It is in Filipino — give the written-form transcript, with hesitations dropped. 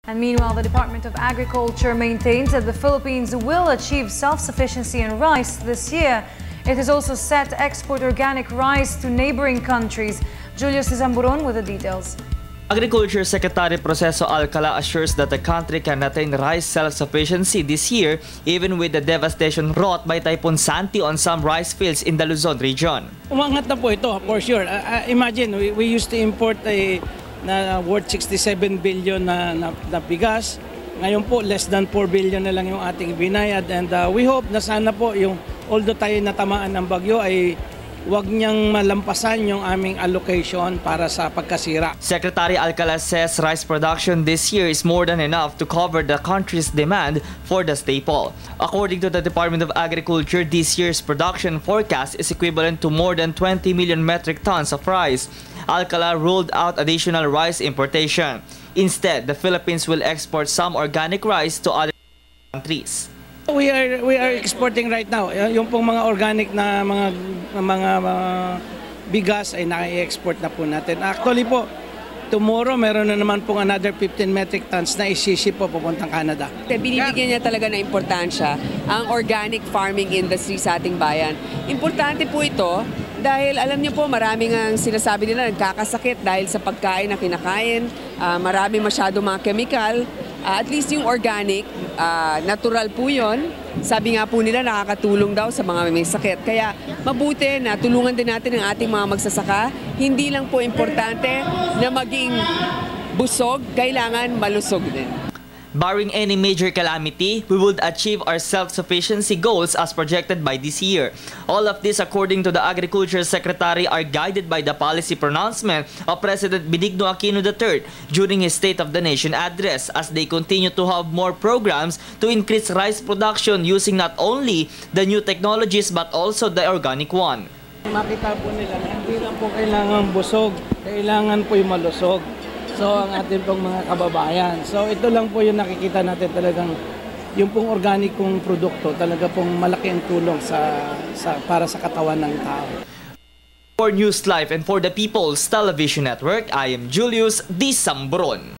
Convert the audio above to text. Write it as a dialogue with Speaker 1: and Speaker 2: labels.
Speaker 1: And meanwhile, the Department of Agriculture maintains that the Philippines will achieve self-sufficiency in rice this year. It has also set to export organic rice to neighboring countries. Julius Zamburon with the details.
Speaker 2: Agriculture Secretary Proceso Alcala assures that the country can attain rice self-sufficiency this year even with the devastation wrought by Typhoon Santi on some rice fields in the Luzon region.
Speaker 3: Umangat na po ito for sure. Imagine, we used to import na worth 67 billion na bigas. Ngayon po, less than 4 billion na lang yung ating binayad. And we hope na sana po, although tayo natamaan ng bagyo, ay huwag niyang malampasan yung aming allocation para sa pagkasira.
Speaker 2: Secretary Alcala says rice production this year is more than enough to cover the country's demand for the staple. According to the Department of Agriculture, this year's production forecast is equivalent to more than 20 million metric tons of rice. Alcala ruled out additional rice importation. Instead, the Philippines will export some organic rice to other countries.
Speaker 3: We are exporting right now. Yung pong mga organic na mga bigas ay nai-export na po natin. Actually po, tomorrow meron na naman pong another 15 metric tons na isiship po papuntang Canada.
Speaker 4: Binibigyan niya talaga na importansya ang organic farming industry sa ating bayan. Importante po ito dahil alam niyo po maraming ang sinasabi nila nagkakasakit dahil sa pagkain na kinakain, marami masyado mga chemical. At least yung organic, natural po yun. Sabi nga po nila nakakatulong daw sa mga may sakit. Kaya mabuti na tulungan din natin ang ating mga magsasaka. Hindi lang po importante na maging busog, kailangan malusog din.
Speaker 2: Barring any major calamity, we would achieve our self-sufficiency goals as projected by this year. All of this, according to the Agriculture Secretary, are guided by the policy pronouncement of President Benigno Aquino III during his State of the Nation address as they continue to have more programs to increase rice production using not only the new technologies but also the organic one.
Speaker 3: Makita po nila na hindi lang po kailangan busog, kailangan po yung malusog. So ang ating pong mga kababayan. So ito lang po yung nakikita natin talagang yung pong organic kong produkto talaga pong malaki ang tulong para sa katawan ng tao.
Speaker 2: For News Live and for the People's Television Network, I am Julius D. Zamburon.